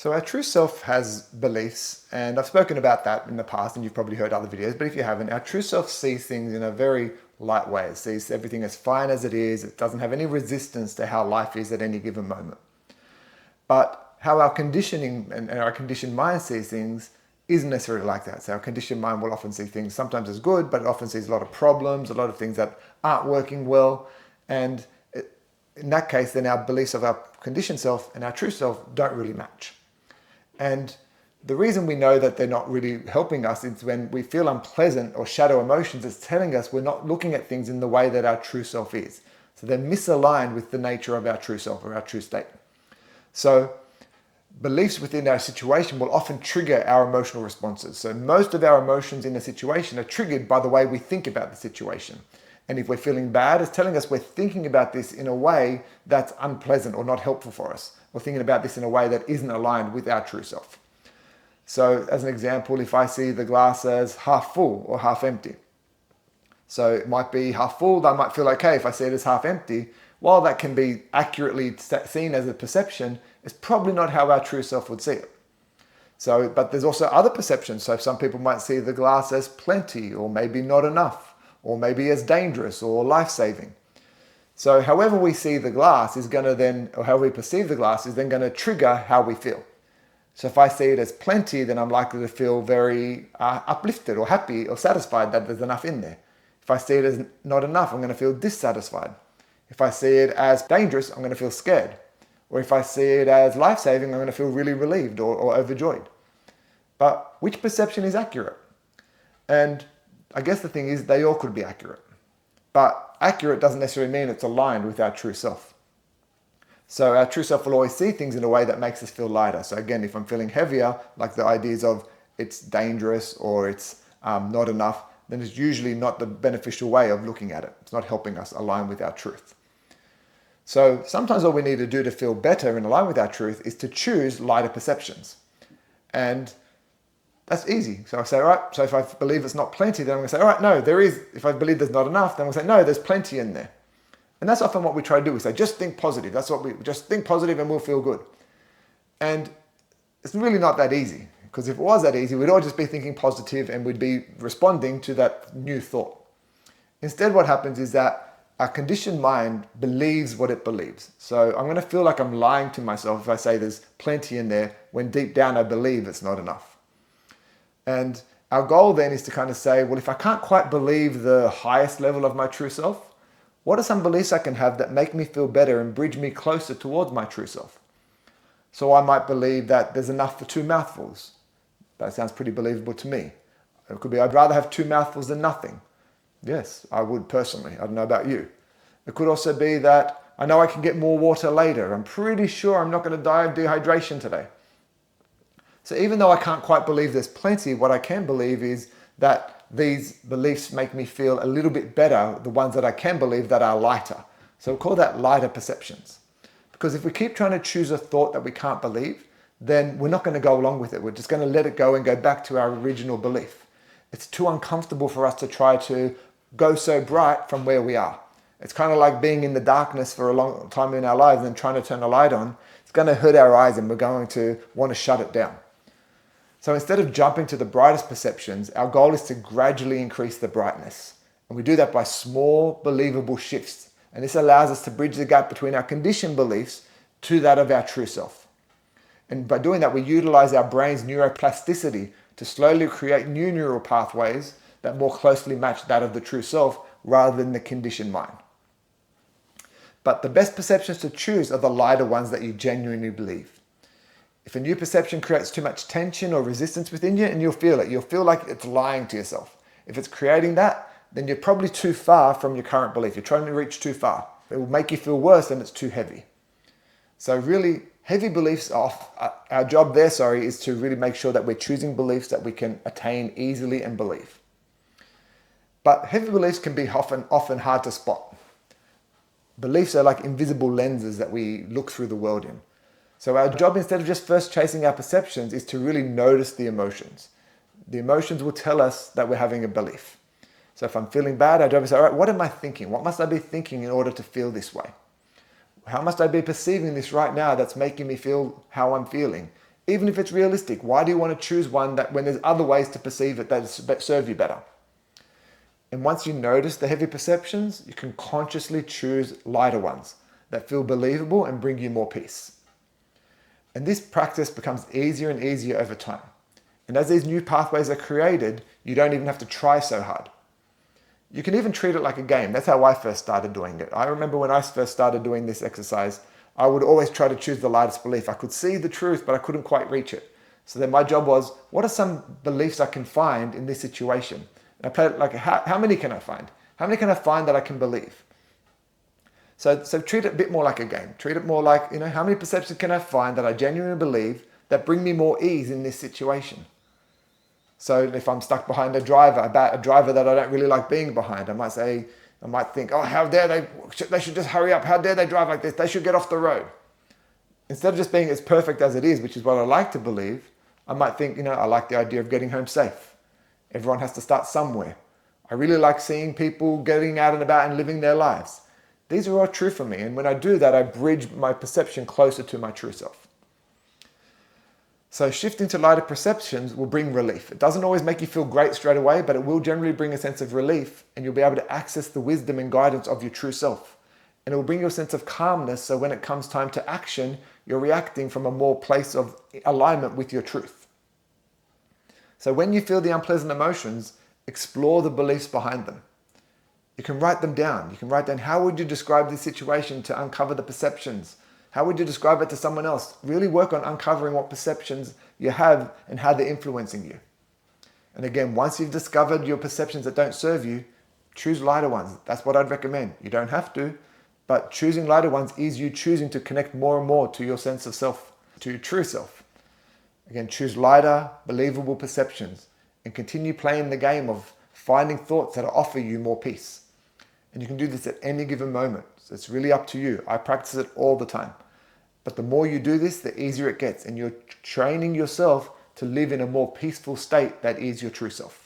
So our true self has beliefs, and I've spoken about that in the past, and you've probably heard other videos, but if you haven't, our true self sees things in a very light way. It sees everything as fine as it is. It doesn't have any resistance to how life is at any given moment. But how our conditioning and our conditioned mind sees things isn't necessarily like that. So our conditioned mind will often see things sometimes as good, but it often sees a lot of problems, a lot of things that aren't working well, and in that case, then our beliefs of our conditioned self and our true self don't really match. And the reason we know that they're not really helping us is when we feel unpleasant or shadow emotions, it's telling us we're not looking at things in the way that our true self is. So they're misaligned with the nature of our true self or our true state. So beliefs within our situation will often trigger our emotional responses. So most of our emotions in a situation are triggered by the way we think about the situation. And if we're feeling bad, it's telling us we're thinking about this in a way that's unpleasant or not helpful for us. We're thinking about this in a way that isn't aligned with our true self. So as an example, if I see the glass as half full or half empty. So it might be half full, that might feel okay. If I see it as half empty, while that can be accurately seen as a perception, it's probably not how our true self would see it. So, but there's also other perceptions. So some people might see the glass as plenty or maybe not enough, or maybe as dangerous or life-saving. So however we see the glass is going to then, or how we perceive the glass is then going to trigger how we feel. So if I see it as plenty, then I'm likely to feel very uplifted or happy or satisfied that there's enough in there. If I see it as not enough, I'm going to feel dissatisfied. If I see it as dangerous, I'm going to feel scared. Or if I see it as life-saving, I'm going to feel really relieved or overjoyed. But which perception is accurate? And I guess the thing is they all could be accurate. But accurate doesn't necessarily mean it's aligned with our true self. So our true self will always see things in a way that makes us feel lighter. So again, if I'm feeling heavier, like the ideas of it's dangerous or it's not enough, then it's usually not the beneficial way of looking at it. It's not helping us align with our truth. So sometimes all we need to do to feel better and align with our truth is to choose lighter perceptions. And that's easy. So I say, all right, so if I believe it's not plenty, then I'm going to say, all right, no, there is. If I believe there's not enough, then we'll say, no, there's plenty in there. And that's often what we try to do. We say, just think positive. That's what we just think positive and we'll feel good. And it's really not that easy, because if it was that easy, we'd all just be thinking positive and we'd be responding to that new thought. Instead, what happens is that our conditioned mind believes what it believes. So I'm going to feel like I'm lying to myself if I say there's plenty in there when deep down I believe it's not enough. And our goal then is to kind of say, well, if I can't quite believe the highest level of my true self, what are some beliefs I can have that make me feel better and bridge me closer towards my true self? So I might believe that there's enough for 2 mouthfuls. That sounds pretty believable to me. It could be, I'd rather have 2 mouthfuls than nothing. Yes, I would personally. I don't know about you. It could also be that I know I can get more water later. I'm pretty sure I'm not going to die of dehydration today. So even though I can't quite believe there's plenty, what I can believe is that these beliefs make me feel a little bit better, the ones that I can believe that are lighter. So we'll call that lighter perceptions. Because if we keep trying to choose a thought that we can't believe, then we're not going to go along with it. We're just going to let it go and go back to our original belief. It's too uncomfortable for us to try to go so bright from where we are. It's kind of like being in the darkness for a long time in our lives and trying to turn a light on. It's going to hurt our eyes and we're going to want to shut it down. So instead of jumping to the brightest perceptions, our goal is to gradually increase the brightness. And we do that by small, believable shifts. And this allows us to bridge the gap between our conditioned beliefs to that of our true self. And by doing that, we utilize our brain's neuroplasticity to slowly create new neural pathways that more closely match that of the true self rather than the conditioned mind. But the best perceptions to choose are the lighter ones that you genuinely believe. If a new perception creates too much tension or resistance within you, and you'll feel it, you'll feel like it's lying to yourself. If it's creating that, then you're probably too far from your current belief. You're trying to reach too far. It will make you feel worse and it's too heavy. So really, heavy beliefs our job there, is to really make sure that we're choosing beliefs that we can attain easily and believe. But heavy beliefs can be often hard to spot. Beliefs are like invisible lenses that we look through the world in. So our job, instead of just first chasing our perceptions, is to really notice the emotions. The emotions will tell us that we're having a belief. So if I'm feeling bad, our job is, all right, what am I thinking? What must I be thinking in order to feel this way? How must I be perceiving this right now that's making me feel how I'm feeling? Even if it's realistic, why do you want to choose one that when there's other ways to perceive it that serve you better? And once you notice the heavy perceptions, you can consciously choose lighter ones that feel believable and bring you more peace. And this practice becomes easier and easier over time. And as these new pathways are created, you don't even have to try so hard. You can even treat it like a game. That's how I first started doing it. I remember when I first started doing this exercise, I would always try to choose the lightest belief. I could see the truth, but I couldn't quite reach it. So then my job was, what are some beliefs I can find in this situation? And I played it like, how many can I find? How many can I find that I can believe? So treat it a bit more like a game. Treat it more like, how many perceptions can I find that I genuinely believe that bring me more ease in this situation? So if I'm stuck behind a driver that I don't really like being behind, I might think, oh, how dare they should just hurry up. How dare they drive like this? They should get off the road. Instead of just being as perfect as it is, which is what I like to believe, I might think, I like the idea of getting home safe. Everyone has to start somewhere. I really like seeing people getting out and about and living their lives. These are all true for me. And when I do that, I bridge my perception closer to my true self. So shifting to lighter perceptions will bring relief. It doesn't always make you feel great straight away, but it will generally bring a sense of relief, and you'll be able to access the wisdom and guidance of your true self. And it will bring you a sense of calmness, so when it comes time to action, you're reacting from a more place of alignment with your truth. So when you feel the unpleasant emotions, explore the beliefs behind them. You can write them down. You can write down, how would you describe this situation to uncover the perceptions? How would you describe it to someone else? Really work on uncovering what perceptions you have and how they're influencing you. And again, once you've discovered your perceptions that don't serve you, choose lighter ones. That's what I'd recommend. You don't have to, but choosing lighter ones is you choosing to connect more and more to your sense of self, to your true self. Again, choose lighter, believable perceptions and continue playing the game of finding thoughts that offer you more peace. And you can do this at any given moment. So it's really up to you. I practice it all the time. But the more you do this, the easier it gets. And you're training yourself to live in a more peaceful state that is your true self.